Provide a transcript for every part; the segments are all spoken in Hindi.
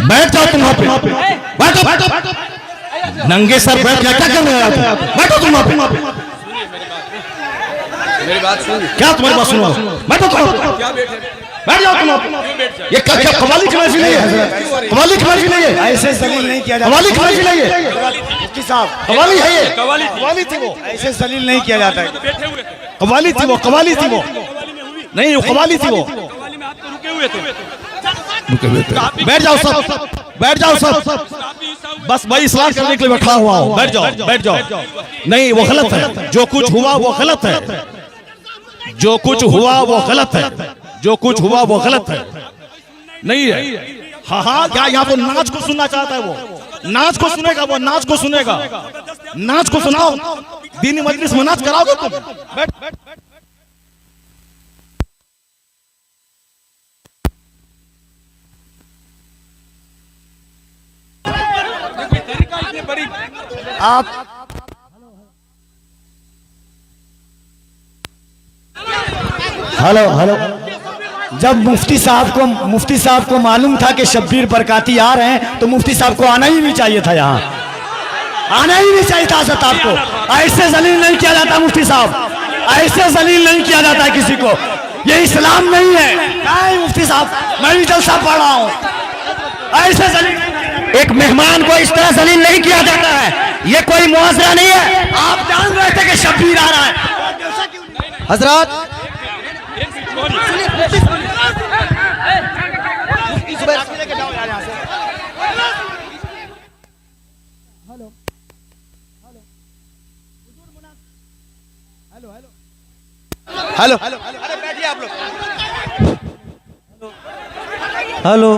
बैठ जाओ तुम वहां पे, बैठो बैठो, नंगे सर बैठ क्या क्या कर रहे हो? बैठो तुम वहां पे, मेरी बात सुन। क्या तुम्हारी बात सुनो? बैठो तुम, क्या बैठे? बैठ जाओ तुम। ये क्या कवाली की महफिल है? कवाली की महफिल है? ऐसे जलील नहीं किया जाता। कवाली की महफिल है? मुफ्ती साहब, कवाली है ये? कवाली थी वो, ऐसे जलील नहीं किया जाता है। बैठे हुए थे, कवाली थी वो, कवाली थी वो, नहीं वो कवाली थी वो। कवाली में आप तो रुके हुए थे। बैठ जाओ सब, बैठ जाओ सब, बस भाई इस्लाह करने के लिए बैठा हुआ हूँ। बैठ जाओ, बैठ जाओ। नहीं वो गलत है, जो कुछ हुआ वो गलत है, जो कुछ हुआ वो गलत है, जो कुछ हुआ वो गलत है, नहीं है। हाँ हाँ, क्या यहाँ तो नाच को सुनना चाहता है वो? नाच को सुनेगा वो, नाच को सुनेगा, नाच को सुनाओ। दीनी मजलिस में नाच कराओगे तुम? बैठ बैठ। आप हेलो हेलो, जब मुफ्ती साहब को मालूम था कि शब्बीर बरकाती आ रहे हैं तो मुफ्ती साहब को आना ही नहीं चाहिए था, यहाँ आना ही नहीं चाहिए था। सर आपको ऐसे जलील नहीं किया जाता मुफ्ती साहब, ऐसे जलील नहीं किया जाता किसी को, ये इस्लाम नहीं है। नहीं मुफ्ती साहब, मैं भी जलसा पढ़ रहा हूँ, ऐसे जलील एक मेहमान को इस तरह जलील नहीं किया जाता है, ये कोई मुआवजा नहीं है। आप जान रहे थे कि शब्बीर आ रहा है। हजरत हेलो, अरे बैठिए आप लोग। हेलो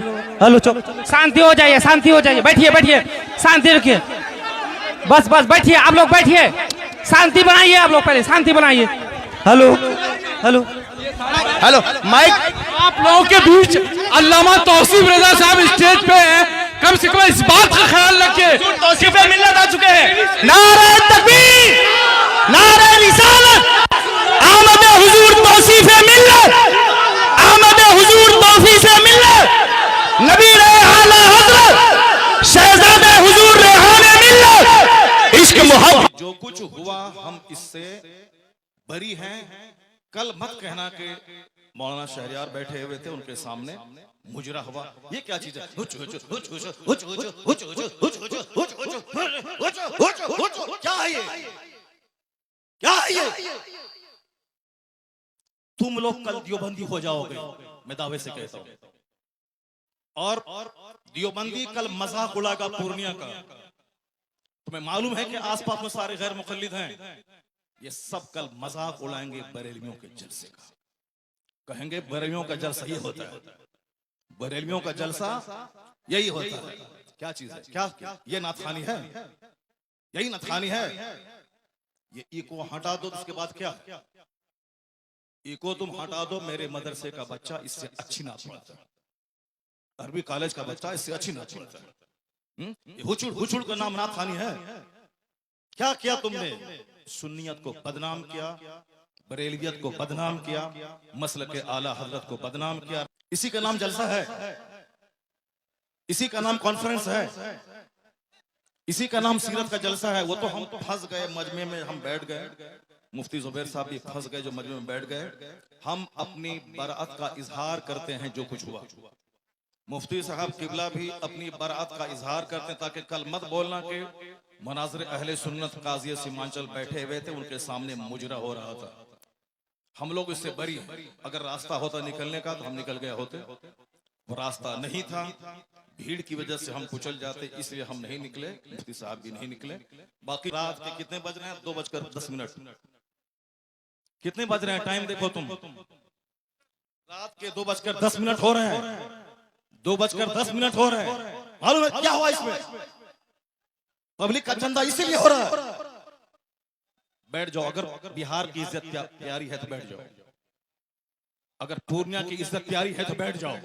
हेलो, चुप, शांति हो जाइए, शांति हो जाइए, बैठिए बैठिए, शांति रखिए, बस बस बैठिए, आप लोग बैठिए, शांति बनाइए, आप लोग पहले शांति बनाइए। Hello hello hello, mic. आप लोगों के बीच अल्लामा तौसीफ रजा साहब स्टेज पे हैं, कम से कम इस बात का ख्याल रखिए। तौसीफ मिल्लत आ चुके हैं। नारे तकबीर, नारे रिसालत, आमद हुजूर तौसीफ मिल्लत, आमद हुजूर तौसीफ मिल्लत, नबी आला हजरत शहजादे हुजूर रेहाने मिल्लत, इश्क मोहब्बत। जो कुछ हुआ हम इससे बरी हैं। कल मत कहना कि मौलाना शहरियार बैठे हुए थे उनके सामने मुजरा हुआ। ये क्या चीज है? क्या है ये? क्या है ये? तुम लोग कल दियोबंदी हो जाओगे, मैं दावे से कहता हूं। और दियोबंदी कल मजाक उड़ाएगा पूर्णिया का। तुम्हें मालूम है कि आसपास में सारे गैर मुकल्लिद हैं, ये सब कल मजाक उड़ाएंगे बरेलवियों के जलसे का। कहेंगे बरेलवियों का जलसा ये होता है, बरेलवियों का जलसा यही होता है। क्या चीज है? क्या ये नाथखानी है? यही नाथखानी है। ये इको हटा दो, उसके बाद क्या? इको तुम हटा दो, मेरे मदरसे का बच्चा इससे अच्छी नाच पढ़ता है, अरबी कॉलेज का बच्चा इससे अच्छी नाच पढ़ता है। हुचुड़ हुचुड़ का नाम नाथखानी है। क्या किया तुमने? सुन्नियत को बदनाम किया, बरेलवियत को बदनाम किया, मसलक के आला हजरत को बदनाम किया। इसी का नाम जलसा है, इसी का नाम कॉन्फ्रेंस है, इसी का नाम सीरत का जलसा है। वो तो हम फंस गए मजमे में, हम बैठ गए, मुफ्ती जुबैर साहब भी फंस गए जो मजमे में बैठ गए। हम अपनी बराअत का इजहार करते हैं जो कुछ हुआ। मुफ्ती साहब किबला भी अपनी बराअत का इजहार करते हैं, ताकि कल मत बोलना कि मनाज़िर अहले सुन्नत काज़ी सीमांचल बैठे हुए थे, उनके सामने मुजरा हो रहा था। हम लोग इससे बरी हैं। अगर रास्ता होता निकलने का तो हम निकल गए होते, वो रास्ता नहीं था, भीड़ की वजह से हम कुचल जाते, इसलिए हम नहीं निकले, मुफ्ती साहब भी नहीं निकले। बाकी रात के कितने बज रहे हैं? 2:10। कितने बज रहे हैं? टाइम देखो तुम, रात के 2:10 हो रहे हैं, 2:10 हो रहे हैं। मालूम है क्या हुआ इसमें? पब्लिक का चंदा इसीलिए हो रहा है। बैठ जाओ, अगर बिहार की इज्जत प्यारी है तो बैठ जाओ, अगर पूर्णिया की इज्जत प्यारी है तो बैठ जाओ।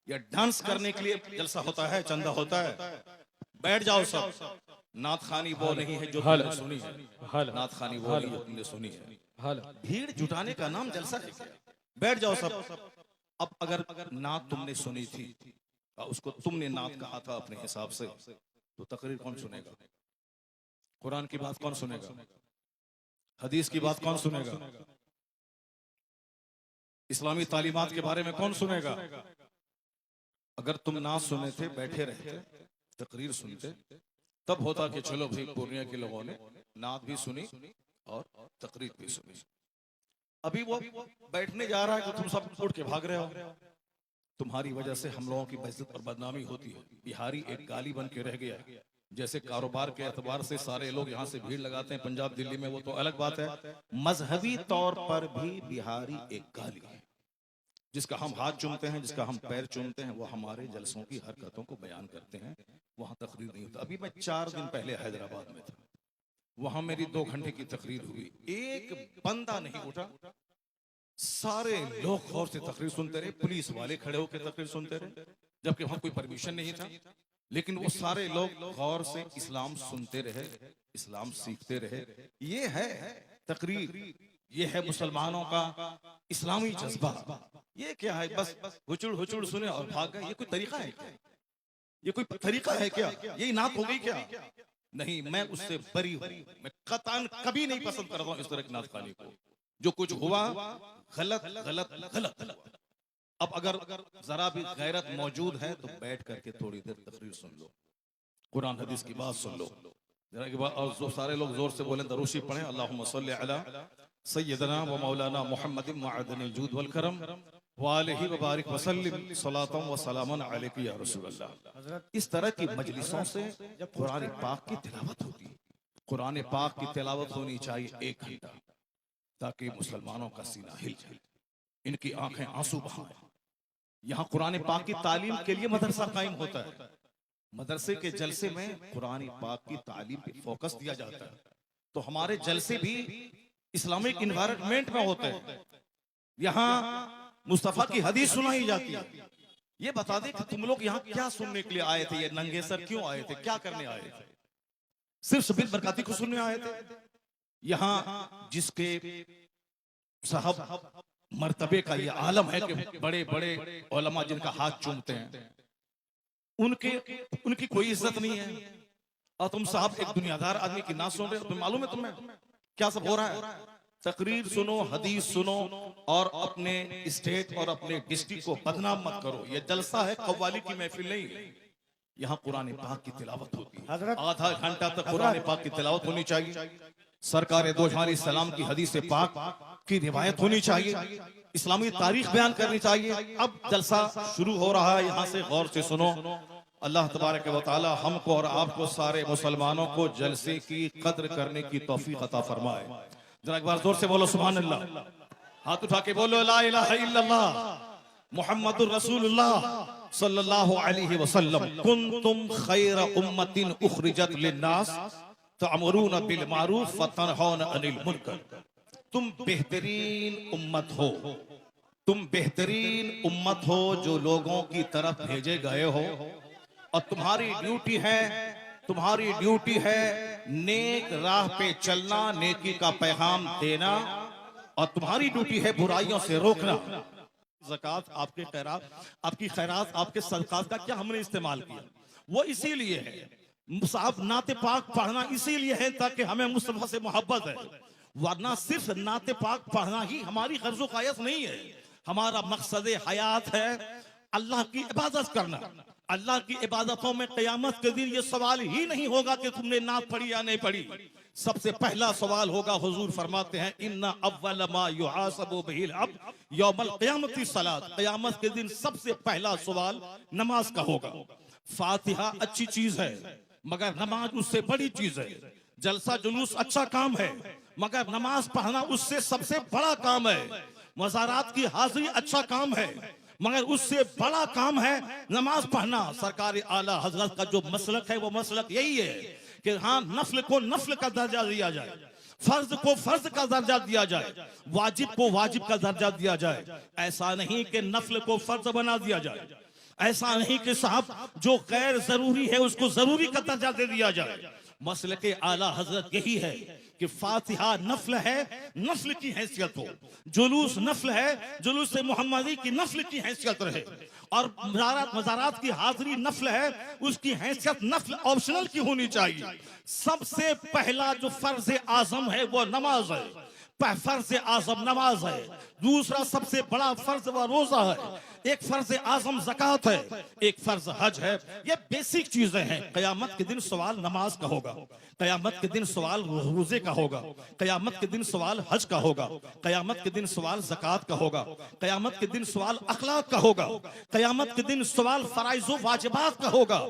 ये डांस करने के लिए जलसा होता है, चंदा होता है, बैठ जाओ सब। नाथखानी वो नहीं है जो तुमने सुनी है, नाथखानी वो नहीं जो तुमने सुनी है। भीड़ जुटाने का नाम जलसा है क्या? बैठ जाओ सब। अब अगर नात तुमने सुनी थी, उसको तुमने नात कहा था अपने हिसाब से, तो तकरीर कौन सुनेगा? कुरान की बात कौन सुनेगा? हदीस की बात कौन सुनेगा? इस्लामी तालीमात के बारे में कौन सुनेगा? अगर तुम नात सुने थे, बैठे रहते, तकरीर सुनते, तब होता कि चलो भाई पूर्णिया के लोगों ने नात भी सुनी और तकरीर भी सुनी। अभी वो बैठने जा रहा है तो तुम सब उठ के भाग रहे हो। तुम्हारी वजह से हम लोगों की बेइज्जत और बदनामी होती है। बिहारी एक गाली बन के रह गया है। जैसे कारोबार के एतबार से सारे लोग यहाँ से भीड़ लगाते हैं पंजाब दिल्ली में, वो तो अलग बात है। मजहबी तौर पर भी बिहारी एक गाली है। जिसका हम हाथ चूमते हैं, जिसका हम पैर चूमते हैं, वो हमारे जलसों की हरकतों को बयान करते हैं। वहां तकरीर नहीं होता। अभी मैं 4 दिन पहले हैदराबाद में था, वहां मेरी 2 घंटे की तकरीर हुई, एक बंदा नहीं उठा। सारे लोग गौर से तकरीर सुनते रहे, पुलिस वाले खड़े होकर तकरीर सुनते रहे, जबकि वहां कोई परमिशन नहीं था। लेकिन वो सारे लोग गौर से इस्लाम सुनते रहे, इस्लाम सीखते रहे। ये है तकरीर, ये है मुसलमानों का इस्लामी जज्बा। ये क्या है? बस हुचुड़ हुचुड़ सुने और भाग गए। ये कोई तरीका है क्या? ये कोई तरीका है क्या? यही नात हो गई क्या? नहीं, मैं उससे बरी हूं। मैं कतन कभी नहीं पसंद करता हूं इस तरह की नात खाने को। जो कुछ हुआ गलत गलत गलत। अब अगर जरा भी गैरत मौजूद है तो बैठ करके थोड़ी देर तकरीर सुन लो, कुरान हदीस की बात सुन लो जरा के बाद। और जो सारे लोग जोर से बोलें, दरूशी पढ़ें, अल्लाहुम्मा सल्ली अला सय्यदना व मौलाना मुहम्मदिन मअदनिल जूद वल करम व आलिहि व बारिक व सल्लिम सलातन व सलामन अलैका या रसूलल्लाह। इस तरह की मजलिसों से जब कुरान पाक की तिलावत होती है, कुरान पाक की तिलावत होनी चाहिए 1 घंटा, ताकि मुसलमानों का सीना हिल जाए, इनकी आंखें आंसू बहाएं। यहाँ कुरान पाक की तालीम के लिए मदरसा कायम होता है। मदरसे के जलसे में कुरान पाक की तालीम पे फोकस दिया जाता है। तो हमारे जलसे भी इस्लामिक इन्वायरमेंट में होते हैं। यहाँ मुस्तफा की हदीस सुनाई जाती है। ये बता दे कि तुम लोग यहाँ क्या सुनने के लिए आए थे? ये नंगे सर क्यों आए थे? क्या करने आए थे? सिर्फ शबीर बरकाती को सुनने आए थे? यहाँ जिसके साहब मर्तबे का ये आलम है कि बड़े बड़े उलमा जिनका हाथ चूमते हैं, उनकी कोई इज्जत नहीं है। और तुम साहब एक दुनियादार आदमी की ना सुन रहे हो। तुम्हें मालूम है तुम्हें क्या सब हो रहा है? तकरीर सुनो, हदीस सुनो और अपने स्टेट और अपने डिस्ट्रिक्ट को बदनाम मत करो। ये जलसा है, कव्वाली की महफिल नहीं है। यहाँ कुरान पाक की तिलावत होती है। आधा घंटा तक कुरान पाक की तिलावत होनी चाहिए। सरकार दो जहां सलाम की हदीस पाक की रिवायत होनी चाहिए। इस्लामी तारीख बयान करनी चाहिए। अब जलसा शुरू हो रहा है, यहाँ से गौर से सुनो। अल्लाह तबारक व तआला हमको और आपको सारे मुसलमानों को जलसे की कद्र करने की तौफीक अता फरमाए। जरा एक बार जोर से बोलो सुभान अल्लाह। हाथ उठा के बोलो ला इलाहा इल्लल्लाह मुहम्मदुर रसूलुल्लाह सल्लल्लाहु अलैहि वसल्लम। कुंतुम खैर उम्मतिन उखरिजत लिन्नास तअमुरून बिल मारूफ व तनहौन अनिल मुनकर। तुम बेहतरीन उम्मत हो, तुम बेहतरीन उम्मत हो जो लोगों की तरफ भेजे गए हो। और तुम्हारी ड्यूटी है नेक राह पे चलना, नेकी का पैगाम देना, और तुम्हारी ड्यूटी है बुराइयों से रोकना। ज़कात, आपकी खैरात, आपके सदकात का क्या हमने इस्तेमाल किया? वो इसीलिए है, साहब नाते पाक पढ़ना इसीलिए है ताकि हमें मुस्तफा से मोहब्बत है। वरना सिर्फ नाते पाक पढ़ना ही हमारी गर्ज़ो कायस नहीं है। हमारा मकसद हयात है अल्लाह की इबादत करना। अल्लाह की इबादतों में क़यामत के दिन ये सवाल ही नहीं होगा कि तुमने नात पढ़ी या नहीं पढ़ी। सबसे पहला सवाल होगा, हुजूर फरमाते हैं इन्ना अव्वल मा युहासबु बिहिल अब्द यौमल क़यामति सलात। क़यामत के दिन सबसे पहला सवाल नमाज का होगा। फातिहा अच्छी चीज है मगर नमाज उससे बड़ी चीज है। जलसा जुलूस अच्छा काम है मगर नमाज पढ़ना उससे सबसे बड़ा काम है। मज़ारात की हाजिरी अच्छा काम है मगर उससे बड़ा काम है नमाज पढ़ना। सरकार आला हजरत का जो मसलक है वो मसलक यही है कि हाँ, नफ्ल को नफ्ल का दर्जा दिया जाए, फर्ज को फर्ज का दर्जा दिया जाए, वाजिब को वाजिब का दर्जा दिया जाए। ऐसा नहीं कि नफ्ल को फर्ज बना दिया जाए, ऐसा नहीं कि साहब जो गैर जरूरी है उसको जरूरी का दर्जा दे दिया जाए। मसले के आला हजरत यही है कि फातिहा नफल है, नफल की हैसियत हो, जुलूस नफल है, जुलूस मोहम्मदी की नफल की हैसियत रहे, और मज़ारात की हाजिरी नफल है, उसकी हैसियत नफल ऑप्शनल की होनी चाहिए। सबसे पहला जो फर्ज आजम है वो नमाज है, फर्ज आजम नमाज है। दूसरा सबसे बड़ा फर्ज व रोजा है। एक फर्ज आजम ज़कात है, एक फर्ज हज है। ये बेसिक चीजें हैं। कयामत के दिन सवाल नमाज का होगा, कयामत के दिन सवाल रोजे का होगा, कयामत के दिन सवाल हज का होगा, कयामत के दिन सवाल ज़कात का होगा, कयामत के दिन सवाल अखलाक का होगा, कयामत के दिन सवाल फराइज़ व वाजिबात का होगा।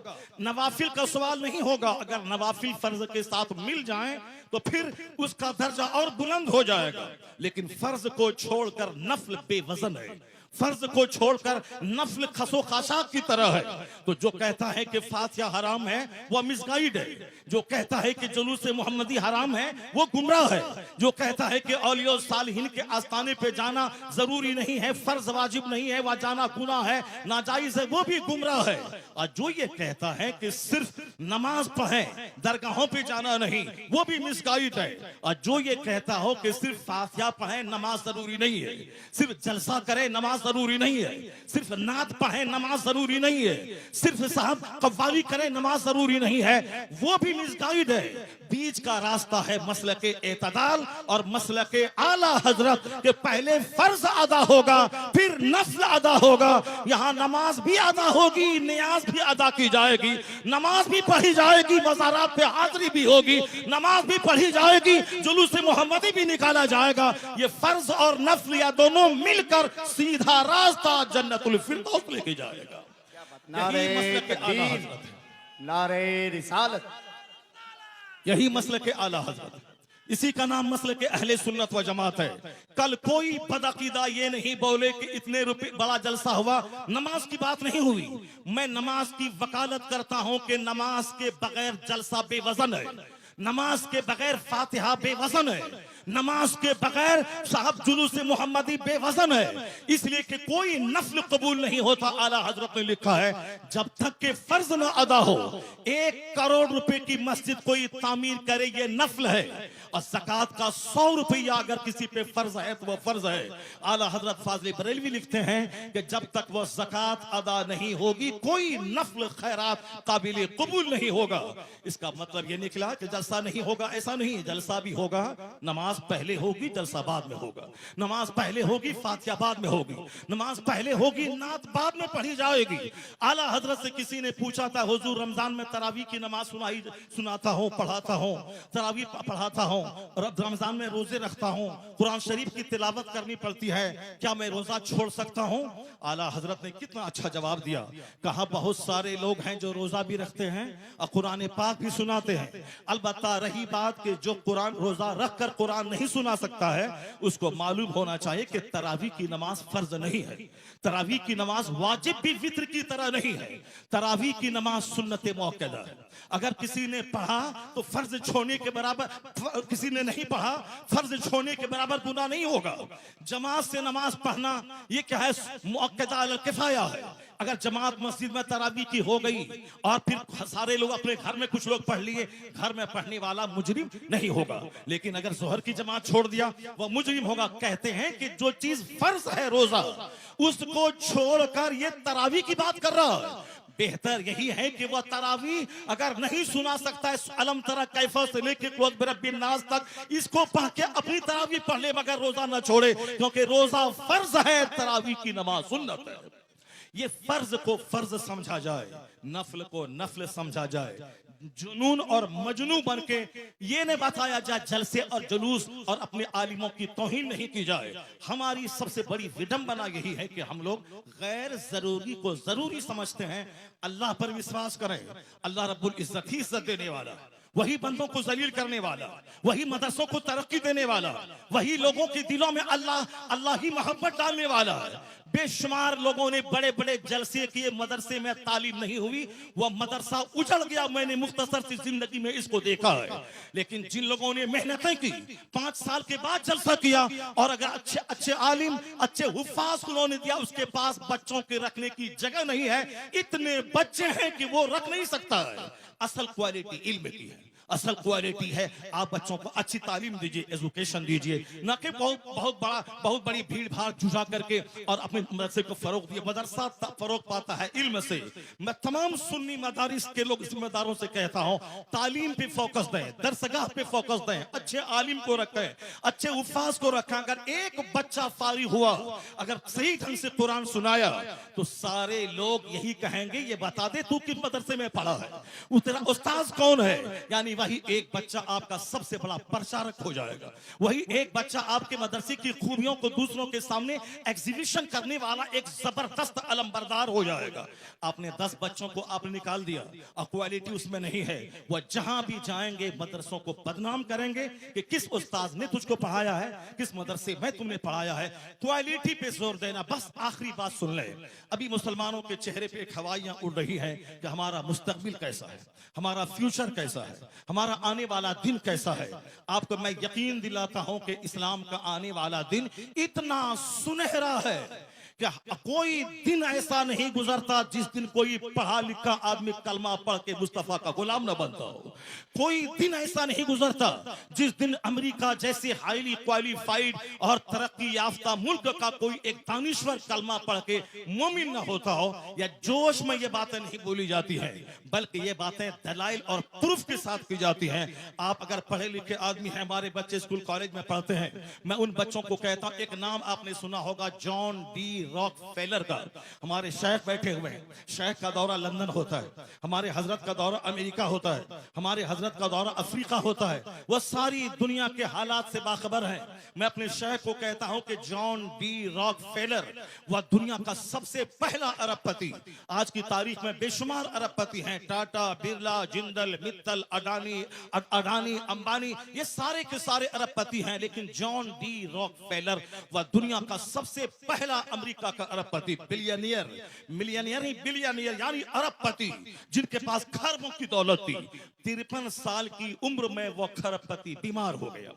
नवाफिल का सवाल नहीं होगा। अगर नवाफिल फर्ज के साथ मिल जाएं तो फिर उसका दर्जा और बुलंद हो जाएगा। लेकिन फर्ज को छोड़कर नफल बेवजन है, फर्ज को छोड़कर नफल खसो खाशाक की तरह है। तो जो कहता है कि फातिहा हराम है वो मिसगाइड है। जो कहता है कि जुलूस मोहम्मदी हराम है वो गुमराह है। जो कहता है कि औलिया सालिहीन के आस्थाने पे जाना जरूरी नहीं है, फर्ज वाजिब नहीं है, वह जाना गुनाह है, नाजायज है, वो भी गुमराह है। और जो ये कहता है कि सिर्फ नमाज पढ़ें, दरगाहों पे जाना नहीं, वो भी मिसगाइड है। और जो ये कहता हो कि सिर्फ फातिहा पढ़ें, नमाज जरूरी नहीं है, सिर्फ जलसा करें, नमाज जरूरी नहीं है, सिर्फ नात पढ़े नमाज जरूरी नहीं है, सिर्फ साहब कव्वाली करें नमाज जरूरी नहीं है, वो भी मिसगाइड है। बीच का रास्ता है मसलके एतदाल और मसलके आला हजरत के पहले फर्ज अदा होगा, फिर नफल अदा होगा। यहाँ नमाज भी अदा होगी, नियाज भी अदा की जाएगी, नमाज भी पढ़ी जाएगी, मज़ारात पे हाजिरी भी होगी, नमाज भी पढ़ी जाएगी, जुलूस मोहम्मदी भी निकाला जाएगा। ये फर्ज और नफल या दोनों मिलकर सीधा रास्ता जन्नतुल फिरदौस लेके जाएगा। नारे यही मसलक के आला तकबीर, हजरत है। नारे रिसालत, यही मसलक के आला हजरत है। इसी का नाम मसलक अहले सुन्नत व जमात है। कल कोई बदअकीदा ये नहीं बोले कि इतने रुपए बड़ा जलसा हुआ, नमाज की बात नहीं हुई। मैं नमाज की वकालत करता हूं कि नमाज के बगैर जलसा बेवजन है, नमाज के बगैर फातिहा बेवजन है, नमाज के बगैर साहब जुलूस मोहम्मदी बेवजन है। इसलिए कि कोई नफल कबूल नहीं होता। आला हजरत ने लिखा है जब तक के फर्ज न अदा हो। 1 करोड़ रुपए की मस्जिद कोई तामीर करे ये नफल है, और ज़कात का 100 रुपया अगर किसी पे फर्ज है तो वो फर्ज है। आला हजरत फाज़िल बरेलवी लिखते हैं कि जब तक वो ज़कात अदा नहीं होगी कोई नफल खैरात काबिल कबूल नहीं होगा। इसका मतलब ये निकला कि जलसा नहीं होगा, ऐसा नहीं, जलसा भी होगा, नमाज पहले होगी, जलसा बाद में होगा, नमाज पहले होगी, फातिहा बाद में होगी, नमाज पहले होगी, नात बाद में पढ़ी जाएगी। आला हजरत से किसी ने पूछा था, हुजूर रमजान में तरावी की नमाज सुनाता हूँ, पढ़ाता हूँ, तरावी पढ़ाता हूँ, और रमजान में रोजे रखता हूँ, कुरान शरीफ की तिलावत करनी पड़ती है, क्या मैं रोजा छोड़ सकता हूँ? आला हजरत ने कितना अच्छा जवाब दिया। कहा बहुत सारे लोग हैं जो रोजा भी रखते हैं और कुरान पाक भी सुनाते हैं। अलबत्ता रही बात कि जो कुरान रोजा रख कर कुरान नहीं सुना सकता है, उसको मालूम होना चाहिए कि तरावी की नमाज फर्ज नहीं है, तरावी की नमाज वाजिब भी वित्र की तरह नहीं है, तरावी की नमाज सुन्नत मुअक्कदा है। अगर किसी ने पढ़ा तो फर्ज छोड़ने के बराबर, किसी ने नहीं पढ़ा फर्ज छोड़ने के बराबर गुनाह नहीं होगा। जमात से नमाज पढ़ना ये क्या है, मुअक्कदा अल किफाया है। अगर जमात मस्जिद में तरावी की हो गई और फिर सारे लोग अपने घर में कुछ लोग पढ़ लिए, घर में पढ़ने वाला मुजरिम नहीं होगा। लेकिन अगर जोहर की जमात छोड़ दिया वह मुजरिम होगा। कहते हैं कि जो चीज फर्ज है रोजा, उसको छोड़कर ये तरावी की बात कर रहा है। बेहतर यही है कि वह तरावी अगर नहीं सुना सकता है, अलम तरा कैफा से लेकर कुल बिरब्बिन नास तक, इसको पढ़ के अपनी तरावी पढ़ ले, मगर रोजा न छोड़े, क्योंकि रोजा फर्ज है, तरावी की नमाज सुन्नत है। ये फर्ज को फर्ज समझा जाए, नफल को नफल समझा जाए। जुनून और मजनू बन के ये न बताया जाए जलसे और जुलूस और अपने आलिमों की तौहीन नहीं की जाए। हमारी सबसे बड़ी विडंबना यही है कि हम लोग गैर जरूरी को जरूरी समझते हैं। अल्लाह पर विश्वास करें, अल्लाह रब्बुल इज्जत ही इज्जत देने वाला, वही बंदों को जलील करने वाला, वही मदरसों को तरक्की देने वाला, वही लोगों के दिलों में अल्लाह ही मोहब्बत डालने वाला है। बेशुमार लोगों ने बड़े बड़े जलसे किए, मदरसे में तालीम नहीं हुई, वह मदरसा उजड़ गया। मैंने मुख्तसर सी जिंदगी में इसको देखा है। लेकिन जिन लोगों ने मेहनतें की, 5 साल के बाद जलसा किया, और अगर अच्छे अच्छे आलिम, अच्छे हुफ्फाज उन्होंने दिया, उसके पास बच्चों के रखने की जगह नहीं है, इतने बच्चे हैं कि वो रख नहीं सकता है। असल क्वालिटी इल्म की है, असल क्वालिटी है। आप बच्चों को अच्छी तालीम दीजिए, एजुकेशन दीजिए, न कि बहुत बड़ी भीड़ भाड़ जुटा करके और अपने मदरसे को फरोग दिए। मदरसा फरोग पाता है इल्म से। मैं तमाम सुन्नी मदारिस के लोग जिम्मेदारों से कहता हूं, तालीम पे फोकस दें, दरसगाह पे फोकस दें, अच्छे आलिम को रखें, अच्छे उफाज को रखें। अगर एक बच्चा फारिग हुआ, अगर सही ढंग से कुरान सुनाया, तो सारे लोग यही कहेंगे, ये बता दे तू किस मदरसे में पढ़ा है, वो तेरा उस्ताद कौन है। यानी वही एक बच्चा आपका सबसे बड़ा प्रचारक हो जाएगा। वही एक बच्चा आपके मदरसे की खूबियों को दूसरों के सामने एग्जीबिशन करने वाला एक जबरदस्त अलमबरदार हो जाएगा। आपने 10 बच्चों को आपने निकाल दिया और क्वालिटी उसमें नहीं है, वह जहां भी जाएंगे मदरसों को बदनाम करेंगे कि किस उस्ताद ने तुझको पढ़ाया है, किस मदरसे में तुमने पढ़ाया है। क्वालिटी पे जोर देना। बस आखिरी बात सुन ले, अभी मुसलमानों के चेहरे पे खवाइयां उड़ रही हैं कि हमारा मुस्तकबिल कैसा है, हमारा फ्यूचर कैसा है, हमारा आने वाला दिन कैसा है। आपको मैं यकीन दिलाता हूं कि इस्लाम का आने वाला दिन इतना सुनहरा है कि कोई दिन ऐसा नहीं गुजरता जिस दिन कोई पढ़ा लिखा आदमी कलमा पढ़ के मुस्तफा का गुलाम न बनता हो। कोई दिन ऐसा नहीं गुजरता जिस दिन अमेरिका जैसे हाईली क्वालिफाइड और तरक्की याफ्ता मुल्क का कोई एक दानिश्वर कलमा पढ़ के मोमिन न होता हो। या जोश में ये बातें नहीं बोली जाती हैं, बल्कि ये बातें दलाइल और प्रूफ के साथ की जाती हैं। आप अगर पढ़े लिखे आदमी हैं, हमारे बच्चे स्कूल कॉलेज में पढ़ते हैं, मैं उन बच्चों को कहता हूं, एक नाम आपने सुना होगा जॉन डी रॉकफेलर का। हमारे शेख बैठे हुए हैं, शेख का दौरा लंदन होता है, हमारे हजरत का दौरा अमेरिका होता है, हमारे हजरत का दौरा अफ्रीका होता है। वह सारी दुनिया के हालात से बाखबर है। मैं अपने शेख को कहता हूं कि जॉन डी रॉकफेलर वह दुनिया का सबसे पहला अरबपति। आज की तारीख में बेशुमार अरबपति हैं, टाटा, बिरला, जिंदल, मित्तल, अडानी, अंबानी, ये सारे के सारे अरबपति हैं। लेकिन जॉन डी रॉकफेलर वह दुनिया का सबसे पहला अमेरिका का अरबपति, बिलियनियर, मिलियनियर नहीं बिलियनियर, यानी अरबपति जिनके पास खरबों की दौलत थी। 53 साल की उम्र में वो खरबपति बीमार हो गया।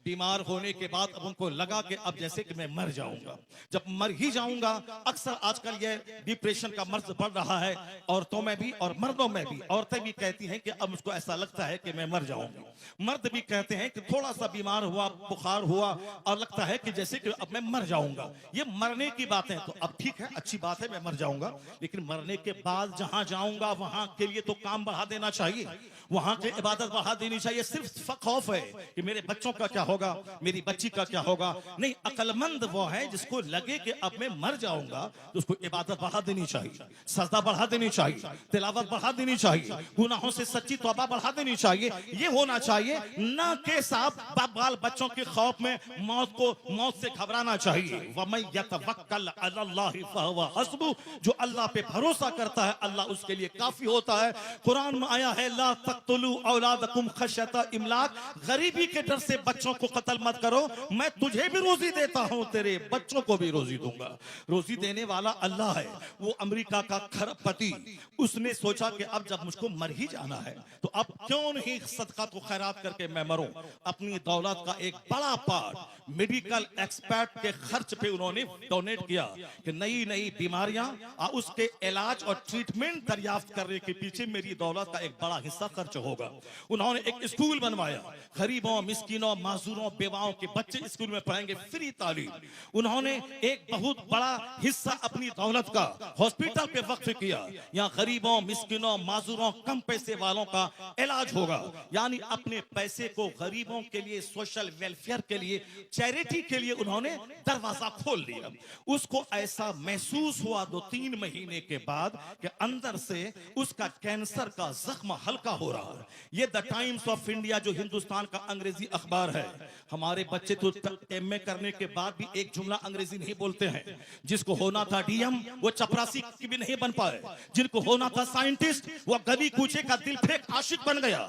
बीमार होने के बाद अब उनको लगा कि अब जैसे कि मैं मर जाऊंगा, जब मर ही जाऊंगा। अक्सर आजकल ये डिप्रेशन का मर्ज बढ़ रहा है, औरतों में भी और मर्दों में भी। औरतें भी कहती हैं कि अब मुझको ऐसा लगता है कि मैं मर जाऊंगा। मर्द भी कहते हैं कि थोड़ा सा बीमार हुआ, बुखार हुआ और लगता है कि जैसे कि अब मैं मर जाऊंगा। ये मरने की बात है, तो अब ठीक है, अच्छी बात है, मैं मर जाऊंगा, लेकिन मरने के बाद जहां जाऊंगा वहां के लिए तो काम बढ़ा देना चाहिए, वहां की इबादत बढ़ा देनी चाहिए। सिर्फ खौफ है कि मेरे बच्चों का क्या होगा, मेरी बच्ची का क्या होगा। नहीं, अक्लमंद वो है जिसको लगे कि अब मैं मर जाऊंगा तो उसको इबादत बढ़ा देनी चाहिए, सजदा बढ़ा देनी चाहिए, तिलावत बढ़ा देनी चाहिए, गुनाहों से सच्ची तौबा बढ़ा देनी चाहिए। ये होना चाहिए, ना कि साहब बाल बच्चों के खौफ में मौत से घबराना चाहिए। वमन यतवक्कल अलल्लाहि फहुव हस्बुह, जो अल्लाह पे भरोसा करता है अल्लाह उसके लिए काफी होता है। कुरान में आया है, ला तक़तुलू औलादकुम खश्यता इमलाक, गरीबी के डर से बच्चों को कत्ल मत करो, मैं तुझे भी रोजी देता हूं, तेरे बच्चों को भी रोजी दूंगा। रोजी देने वाला अल्लाह है। वो अमेरिका का खरबपति, उसने सोचा कि अब जब मुझको मर ही जाना है तो अब क्यों नहीं सदका तो खैरात करके मैं मरूं। अपनी दौलत का एक बड़ा पार्ट मेडिकल एक्सपर्ट के खर्च पे उन्होंने डोनेट किया कि नई नई बीमारियां और उसके इलाज और ट्रीटमेंट दरियाफ्त करने के पीछे मेरी दौलत का एक बड़ा हिस्सा खर्च होगा। उन्होंने एक स्कूल बनवाया, गरीबों, मिस्किनों, माजूरों, बेवाओं के बच्चे स्कूल में पढ़ेंगे, फ्री तालीम। उन्होंने एक बहुत बड़ा हिस्सा अपनी दौलत का हॉस्पिटल पे वक्फ किया। यहाँ गरीबों, मिस्किनों, माजूरों, कम पैसे वालों का इलाज होगा। यानी अपने पैसे को गरीबों के लिए, सोशल वेलफेयर के लिए, चैरिटी के लिए उन्होंने दरवाजा खोल दिया। उसको ऐसा महसूस हुआ 2-3 महीने के बाद कि अंदर से उसका कैंसर का जख्म हल्का हो रहा है। ये द टाइम्स ऑफ इंडिया जो हिंदुस्तान का अंग्रेजी अखबार है, हमारे बच्चे तो एमए करने के बाद भी एक जुमला अंग्रेजी नहीं बोलते हैं। जिसको होना था डीएम वो चपरासी की भी नहीं बन पाए, जिनको होना था साइंटिस्ट वो गली कूचे का दिल फेंक आशिक बन गया।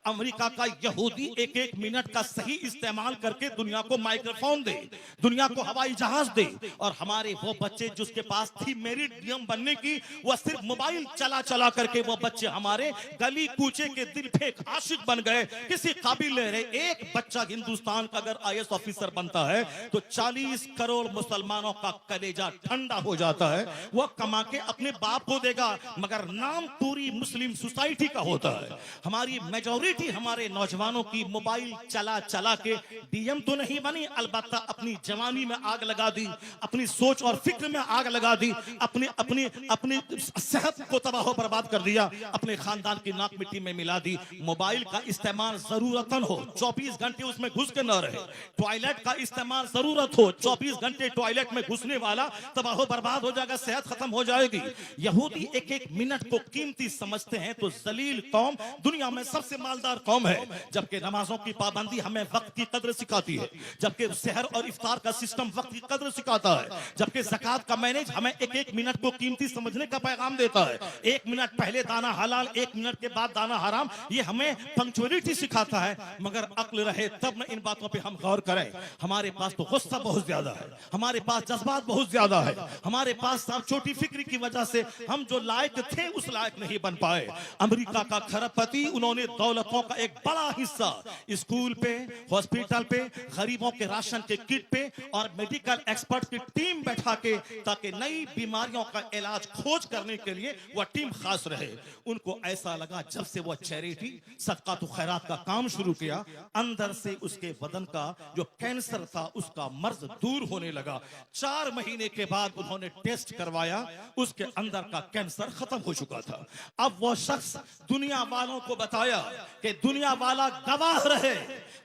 अमेरिका का यहूदी 1-1 मिनट का सही इस्तेमाल करके दुनिया को माइक्रोफोन दे, दुनिया को हवाई जहाज दे, और हमारे वो बच्चे जिसके पास थी मेरिट नियम बनने की, वह सिर्फ मोबाइल चला चला करके वो बच्चे हमारे गली कूचे के दिल फेंक आशिक बन गए, किसी काबिल नहीं रहे। एक बच्चा हिंदुस्तान का अगर IAS ऑफिसर बनता है तो 40 करोड़ मुसलमानों का कलेजा ठंडा हो जाता है। वह कमा के अपने बाप को देगा, मगर नाम पूरी मुस्लिम सोसाइटी का होता है। हमारी मेजॉरिटी हमारे नौजवानों की मोबाइल चला चला के DM तो नहीं बनी, अलबत्ता अपनी जवानी में आग लगा दी, अपनी सोच और फिक्र में आग लगा दी, अपनी अपनी अपनी सेहत को तबाह बर्बाद कर दिया, अपने खानदान की नाक मिट्टी में मिला दी। मोबाइल का इस्तेमाल जरूरतन हो, 24 घंटे उसमें घुस के न रहे। टॉयलेट का इस्तेमाल जरूरत हो, 24 घंटे टॉयलेट में घुसने वाला तबाह बर्बाद हो जाएगा, सेहत खत्म हो जाएगी। यहूदी एक एक मिनट को कीमती समझते हैं तो जलील कौम दुनिया में सबसे मालदार कौम है। जबकि नमाजों की पाबंदी हमें वक्त की कदर सिखाती है, जबकि सहर और इफ्तार का सिस्टम वक्त की कदर सिखाता है, जबकि ज़कात का मैनेज हमें एक एक मिनट को कीमती समझने का पैगाम देता है। 1 मिनट पहले दाना हलाल, 1 मिनट के बाद दाना हराम, ये हमें पंक्चुअलिटी सिखाता है। मगर अक्ल रहे तब न इन बातों पे हम गौर करें। हमारे पास तो गुस्सा बहुत ज्यादा है, हमारे पास जज्बात बहुत ज्यादा है, हमारे पास सब छोटी फिक्र की वजह से हम जो लायक थे उस लायक नहीं बन पाए। अमेरिका का खरबपति, उन्होंने दौलतों का एक बड़ा हिस्सा स्कूल पे, हॉस्पिटल पे, गरीबों के राशन के किट पे और मेडिकल एक्सपर्ट की टीम बैठा के, ताकि नई बीमारियों का इलाज खोज करने के लिए वह टीम खास रहे। उनको ऐसा लगा जब से वह चैरिटी सदका तो खैरात का काम शुरू किया, अंदर से उसके बदन का जो कैंसर था उसका मर्ज दूर होने लगा। 4 महीने के बाद उन्होंने टेस्ट करवाया, उसके अंदर का कैंसर खत्म हो चुका था। अब वह शख्स दुनिया वालों को बताया कि दुनिया वाला गवाह रहे,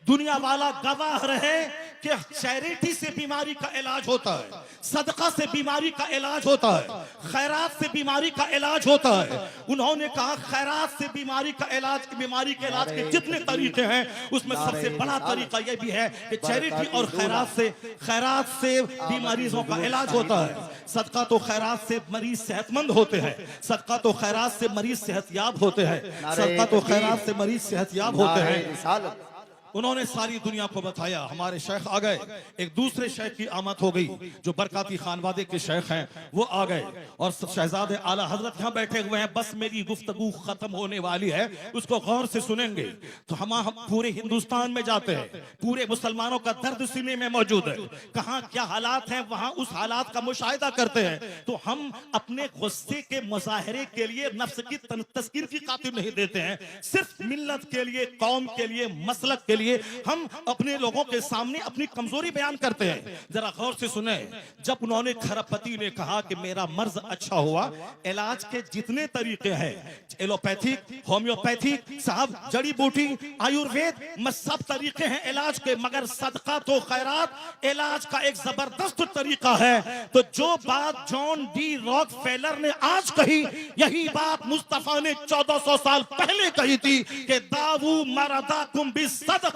दुनिया वाला गवाह रहे कि चैरिटी से बीमारी का इलाज होता है, सदका से बीमारी का इलाज होता है, खैरात से बीमारी का इलाज होता है। उन्होंने कहा खैरात से बीमारी का इलाज, बीमारी के इलाज के जितने तरीके हैं उसमें सबसे बड़ा तरीका यह भी है कि चैरिटी और खैरात से बीमारियों का इलाज होता है। सदका तो खैरात से मरीज सेहतमंद होते हैं, सदका तो खैरात से मरीज सेहतयाब होते हैं, सदका तो खैरात से मरीज सेहतयाब होते हैं। उन्होंने सारी दुनिया को बताया। हमारे शेख आ गए, एक दूसरे शेख की आमद हो गई, जो बरकाती खानवादे के शेख हैं वो आ गए और शहजादे आला हजरत यहाँ बैठे हुए हैं। बस मेरी गुफ्तगू खत्म होने वाली है, उसको गौर से सुनेंगे तो हम पूरे हिंदुस्तान में जाते हैं, पूरे मुसलमानों का दर्द सीने में मौजूद है, कहाँ क्या हालात हैं वहां उस हालात का मुशाहिदा करते हैं। तो हम अपने गुस्से के मुजाहरे के लिए नफ्स की तस्कीर की खातिर नहीं देते हैं, सिर्फ मिल्लत के लिए, कौम के लिए, मसलक के लिए हम अपने लोगों के सामने अपनी कमजोरी बयान करते हैं। जरा गौर से सुने, जब उन्होंने खरबपति ने कहा कि मेरा मर्ज अच्छा हुआ, इलाज के जितने तरीके हैं, एलोपैथिक, होम्योपैथिक, साहब जड़ी बूटी, आयुर्वेद में सब तरीके हैं इलाज के, मगर सदका तो खैरात इलाज का एक जबरदस्त तरीका है। तो जो बात जॉन डी रॉकफेलर ने आज कही, यही बात मुस्तफा ने 1400 साल पहले कही थी कि दावू मरदाकुम बिस्सदका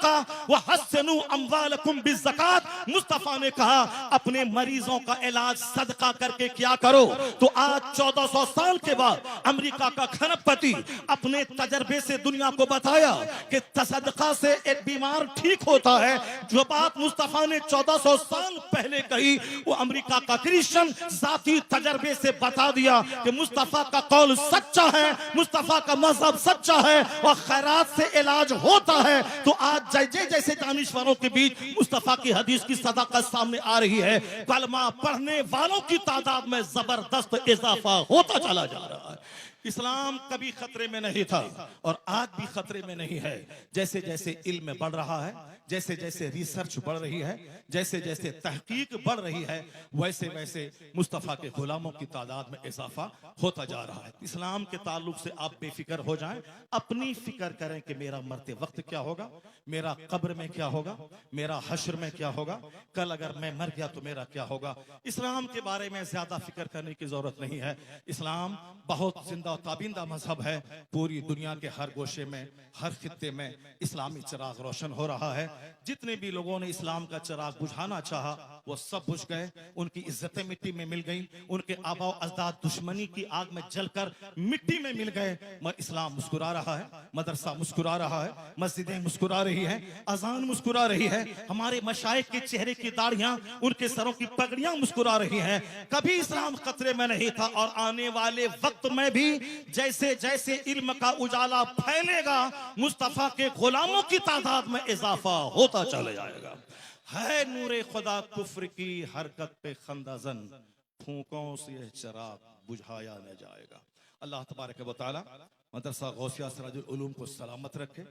व हस्सनु अम्वालकुम बिज़्ज़कात। मुस्तफा ने कहा अपने मरीजों का इलाज सदका करके क्या करो। तो आज 1400 साल के बाद अमेरिका का खरबपति अपने तजर्बे से दुनिया को बताया कि सदका से एक बीमार ठीक होता है। जो बात मुस्तफा ने 1400 साल पहले कही, वो अमेरिका का क्रिश्चियन जाती तजर्बे से बता दिया कि मुस्तफा का कौल सच्चा है, मुस्तफा का मजहब सच्चा है और खैरात से इलाज होता है। तो आज जैसे दानिश्वरों के बीच मुस्तफा की हदीस की सदाकत सामने आ रही है, कलमा पढ़ने वालों की तादाद में जबरदस्त इजाफा होता चला जा रहा है। इस्लाम कभी खतरे में नहीं था और आज भी खतरे में नहीं है। जैसे जैसे इल्म बढ़ रहा है, जैसे जैसे रिसर्च बढ़ रही है, जैसे जैसे तहकीक बढ़ रही है, वैसे वैसे मुस्तफ़ा के गुलामों की तादाद में इजाफा होता जा रहा है। इस्लाम के ताल्लुक से आप बेफिक्र हो जाएं, अपनी फिक्र करें कि मेरा मरते वक्त क्या होगा, मेरा कब्र में क्या होगा, मेरा हश्र में क्या होगा, कल अगर मैं मर गया तो मेरा क्या होगा। इस्लाम के बारे में ज्यादा फिक्र करने की जरूरत नहीं है। इस्लाम बहुत जिंदा और ताबिंदा मजहब है। पूरी दुनिया के हर गोशे में, हर खित्ते में इस्लामी चिराग रोशन हो रहा है। जितने भी लोगों ने इस्लाम का चिराग बुझाना चाहा वो सब बुझ गए, उनकी इज्जतें मिट्टी में मिल गई, उनके आबा अजदाद दुश्मनी की आग में जलकर मिट्टी में मिल गए। इस्लाम मुस्कुरा रहा है, मदरसा मुस्कुरा रहा है, मस्जिदें मुस्कुरा रही है, अजान मुस्कुरा रही है, हमारे मशाइख के चेहरे की दाढ़ियां, उनके सरों की पगड़ियां मुस्कुरा रही हैं। कभी इस्लाम खतरे में नहीं था और आने वाले वक्त में भी जैसे जैसे इल्म का उजाला फैलेगा मुस्तफा के गुलामों की तादाद में इजाफा होता चला जाएगा। है नूरे खुदा कुफ्र की हरकत पे खंदाजन, फूकों से यह चिराग बुझाया न जाएगा। अल्लाह तबारक व तआला मदरसा गौसिया सिराजुल उलूम को सलामत रखे,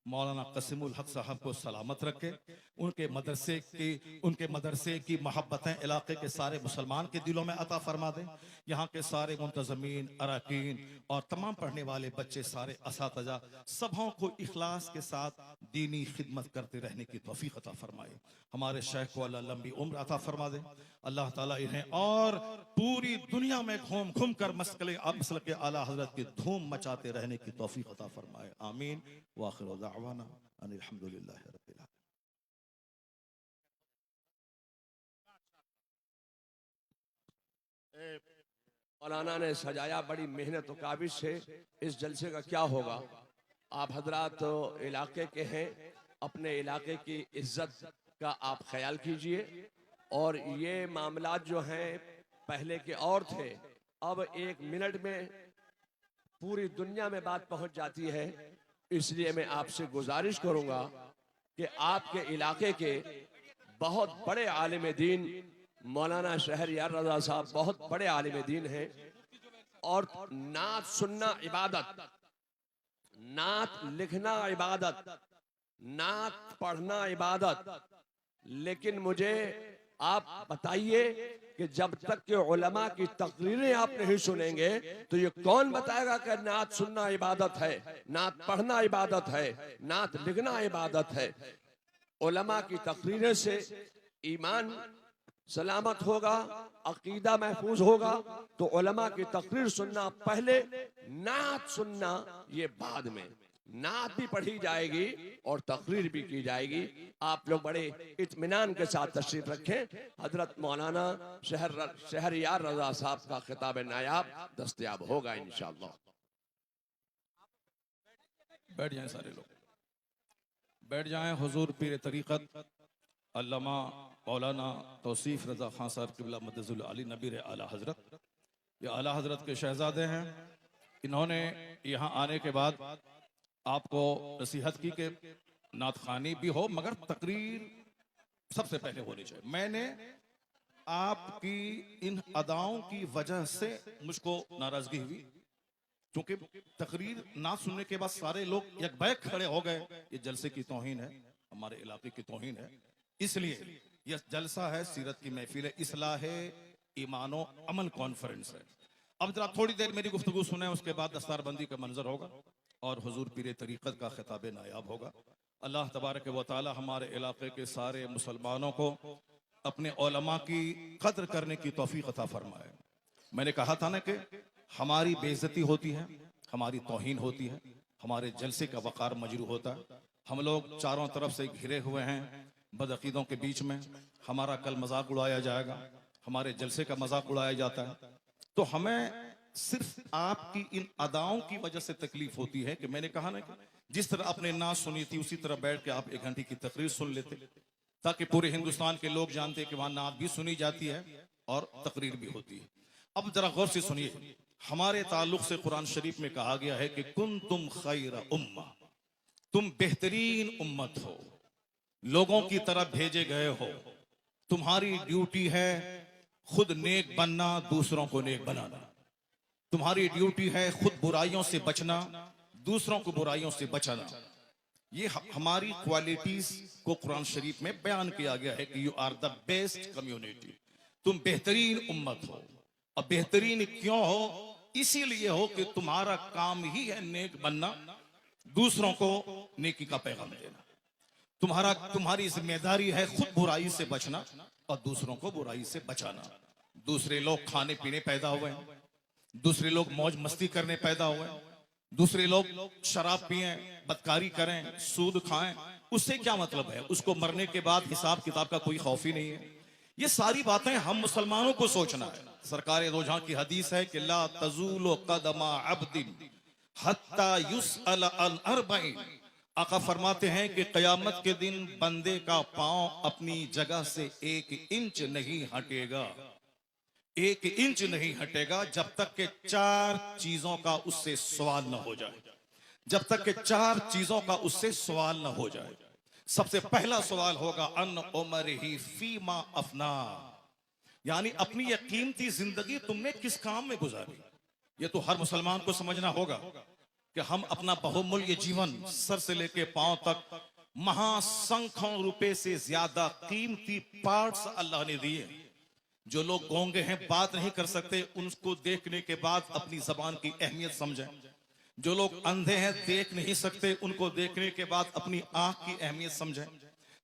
मौलाना कसीमुल हक साहब को सलामत रखे, उनके मदरसे की मोहब्बतें इलाके के सारे मुसलमान के दिलों में अता फरमा दें। यहाँ के सारे मुंतज़मीन, अरकान और तमाम पढ़ने वाले बच्चे, सारे असातिज़ा सबों को इखलास के साथ दीनी खिदमत करते रहने की तौफीक अता फरमाए। हमारे शेख को अल्लाह लंबी उम्र अता फरमा दे। अल्लाह ताला इन्हें और पूरी दुनिया में घूम घूम कर मसलक आला हजरत की धूम मचाते रहने की तौफीक अता फरमाए। आमीन। व आखिर दावाना अनिल हम्दुलिल्लाहि रब्बिल आलमीन। मौलाना ने सजाया बड़ी मेहनत और काबिज से। इस जलसे का क्या होगा, आप हजरात तो इलाके के हैं, अपने इलाके की इज्जत का आप ख्याल कीजिए। और ये मामलात जो हैं पहले के और थे, अब 1 मिनट में पूरी दुनिया में बात पहुंच जाती है। इसलिए मैं आपसे गुजारिश करूंगा कि आपके इलाके के बहुत बड़े आलिम दीन मौलाना शहरयार रजा साहब बहुत बड़े आलिम दीन हैं। और नात सुनना इबादत, नात लिखना इबादत, नात पढ़ना इबादत। लेकिन मुझे आप बताइए कि जब तक के उलमा की तकरीरें आप नहीं सुनेंगे तो ये कौन बताएगा कि नात सुनना इबादत है, नात पढ़ना इबादत है, नात लिखना इबादत है। उलमा की तकरीरें से ईमान सलामत होगा, अकीदा महफूज होगा। तो उलमा की तकरीर सुनना पहले, नात सुनना ये बाद में। नात भी पढ़ी जाएगी और तकरीर भी की जाएगी। आप लोग बड़े इत्मीनान के साथ तशरीफ रखें। हजरत मौलाना शहरयार रजा साहब का खिताब नायाब दस्तयाब होगा इंशाअल्लाह। बैठ जाएं सारे लोग, बैठ जाएं। हुजूर पीर तरीक़त अल्लामा मौलाना तौसीफ रजा खान साहब क़िबला मदजुल अली नबीर आला हजरत, ये आला हजरत के शहजादे हैं। इन्होंने यहाँ आने के बाद आपको नसीहत की कि नात खानी भी हो मगर तकरीर सबसे पहले होनी चाहिए। मैंने आपकी इन अदाओं की वजह से मुझको नाराजगी हुई, क्योंकि तकरीर ना सुनने के बाद सारे लोग यकबैक खड़े हो गए। ये जलसे की तौहीन है, हमारे इलाके की तौहीन है। इसलिए यह जलसा है, सीरत की महफिल है, इस्लाह ईमानो अमल कॉन्फ्रेंस है। अब जरा थोड़ी देर मेरी गुफ्तगू सुने, उसके बाद दस्तारबंदी का मंजर होगा और हुजूर पीर तरीक़त का खिताब नायाब होगा। अल्लाह तबारक व तआला हमारे इलाके के सारे मुसलमानों को अपने उलमा की कद्र करने की तौफीक अता फरमाए। मैंने कहा था ना कि हमारी बेइज्जती होती है, हमारी तौहीन होती है, हमारे जलसे का वक़ार मजरू होता है। हम लोग चारों तरफ से घिरे हुए हैं बदअकीदों के बीच में। हमारा कल मजाक उड़ाया जाएगा, हमारे जलसे का मजाक उड़ाया जाता है। तो हमें सिर्फ आपकी इन अदाओं की वजह से तकलीफ होती है कि मैंने कहा ना कि जिस तरह आपने नात सुनी थी उसी तरह बैठ के आप 1 घंटे की तकरीर सुन लेते, ताकि पूरे हिंदुस्तान के लोग जानते कि वहां नात भी सुनी जाती है और तकरीर भी होती है। अब जरा गौर से सुनिए, हमारे ताल्लुक से कुरान शरीफ में कहा गया है कि कुंतुम खैर उम्मा, तुम बेहतरीन उम्मत हो, लोगों की तरफ भेजे गए हो। तुम्हारी ड्यूटी है खुद नेक बनना, दूसरों को नेक बनाना। तुम्हारी ड्यूटी है खुद बुराइयों से बचना, दूसरों को बुराइयों से बचाना। ये हमारी क्वालिटीज को कुरान शरीफ में बयान किया गया है कि you are the best community, तुम बेहतरीन उम्मत हो। अब बेहतरीन क्यों हो? इसीलिए हो कि तुम्हारा काम ही है नेक बनना, दूसरों को नेकी का पैगाम देना। तुम्हारी जिम्मेदारी है खुद बुराई से बचना और दूसरों को बुराई से बचाना। दूसरे लोग खाने पीने पैदा हुए हैं, दूसरे लोग मौज मस्ती करने पैदा हुए, दूसरे लोग शराब पिए, बदकारी करें, सूद खाएं, उससे क्या मतलब है? उसको मरने के बाद हिसाब किताब का कोई खौफ ही नहीं है। ये सारी बातें हम मुसलमानों को सोचना है। सरकार दो जहां की हदीस है कि ला तज़ूलु क़दमा अब्दिन हत्ता युसअल अन अर्बईन। आका फरमाते हैं कि क़यामत के दिन बंदे का पांव अपनी जगह से 1 इंच नहीं हटेगा, 1 इंच नहीं हटेगा जब तक के 4 चीजों का उससे सवाल न हो जाए, जब तक के 4 चीजों का उससे सवाल न हो जाए। सबसे पहला सवाल होगा अन उमरिही फीमा अफना, यानी अपनी यह कीमती जिंदगी तुमने किस काम में गुजारी। ये तो हर मुसलमान को समझना होगा कि हम अपना बहुमूल्य जीवन सर से लेके पांव तक महासंख्यों रुपए से ज्यादा कीमती पार्ट्स अल्लाह ने दिए। जो लोग गूंगे हैं, बात नहीं कर सकते, उनको देखने के बाद अपनी जबान की अहमियत समझें। जो लोग अंधे हैं, देख नहीं सकते, उनको देखने के बाद अपनी आंख की अहमियत समझें।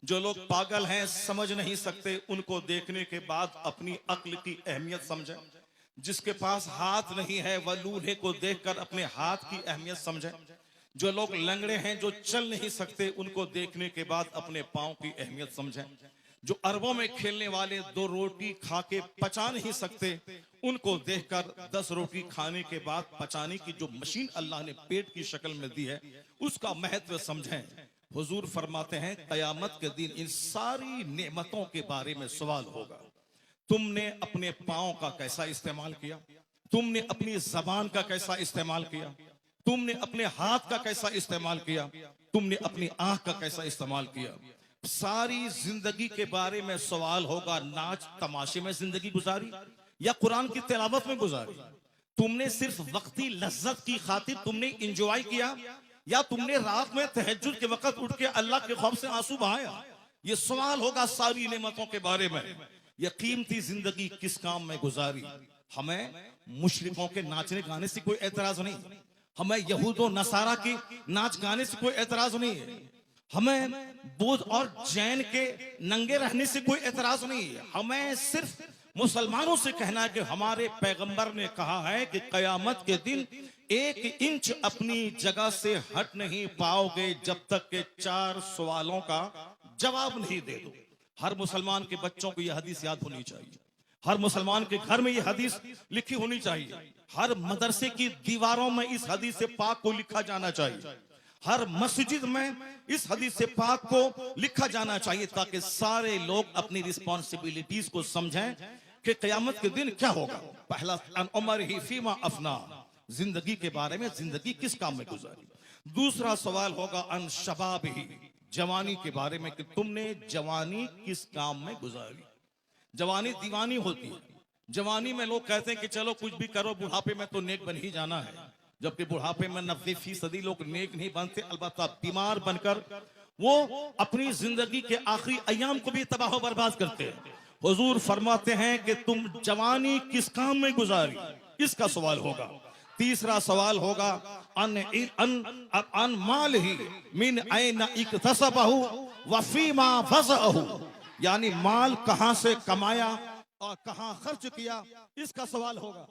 जो लोग पागल हैं, समझ नहीं सकते, उनको देखने के बाद अपनी अक्ल की अहमियत समझें। जिसके पास हाथ नहीं है वह लूहे को देखकर अपने हाथ की अहमियत समझें। जो लोग लंगड़े हैं, जो चल नहीं सकते, उनको देखने के बाद अपने पांव की अहमियत समझें। जो अरबों में खेलने वाले 2 रोटी खा के पचा नहीं सकते, उनको देखकर 10 रोटी खाने के बाद पचाने की जो मशीन अल्लाह ने पेट की शक्ल में दी है, उसका महत्व समझें। हुजूर फरमाते हैं कयामत के दिन इन सारी नेमतों के बारे में सवाल होगा। तुमने अपने पांव का कैसा इस्तेमाल किया, तुमने अपनी जबान का कैसा इस्तेमाल किया, तुमने अपने हाथ का कैसा इस्तेमाल किया, तुमने अपनी आंख का कैसा इस्तेमाल किया। सारी जिंदगी के बारे में सवाल होगा। नाच तमाशे में जिंदगी गुजारी या कुरान की तिलावत में गुजारी? तुमने सिर्फ वक्ती लज्जत की खातिर तुमने इंजॉय किया या तुमने रात में तहज्जुद के वक्त उठ के अल्लाह के खौफ से आंसू बहाया? ये सवाल होगा सारी नेमतों के बारे में। ये कीमती जिंदगी किस काम में गुजारी? हमें मुशरिकों के नाचने गाने से कोई एतराज नहीं, हमें यहूदो नसारा की नाच गाने से कोई एतराज नहीं है, हमें बौद्ध और जैन के नंगे रहने से कोई एतराज नहीं है। हमें सिर्फ मुसलमानों से कहना है कि हमारे पैगंबर ने कहा है कि कयामत के दिन 1 इंच अपनी जगह से हट नहीं पाओगे जब तक के 4 सवालों का जवाब नहीं दे दो। हर मुसलमान के बच्चों को यह हदीस याद होनी चाहिए, हर मुसलमान के घर में यह हदीस लिखी होनी चाहिए, हर मदरसे की दीवारों में इस हदीस पाक को लिखा जाना चाहिए, हर मस्जिद में इस हदीस पाक को लिखा जाना चाहिए, ताकि सारे लोग अपनी रिस्पॉन्सिबिलिटीज को समझें कि कयामत के दिन क्या होगा। पहला अन उमरिही फीमा अफना, जिंदगी के बारे में, जिंदगी किस काम में गुजारी। दूसरा सवाल होगा अन शबाबिही, जवानी के बारे में कि तुमने जवानी किस काम में गुजारी। जवानी दीवानी होती है। जवानी में लोग कहते हैं कि चलो कुछ भी करो, बुढ़ापे में तो नेक बन ही जाना है, जबकि बुढ़ापे में 90% लोग नेक नहीं बनते, अलबत्ता बीमार बनकर वो अपनी जिंदगी के आखिरी अय्याम को भी तबाह बर्बाद करते हैं। हुजूर फरमाते हैं कि तुम जवानी किस काम में गुजारी, इसका सवाल होगा। तीसरा सवाल होगा अन माल ही मिन ऐन इक्तसबहु व फीमा फज़अहु, यानी माल कहां से कमाया और कहां खर्च किया, इसका सवाल होगा।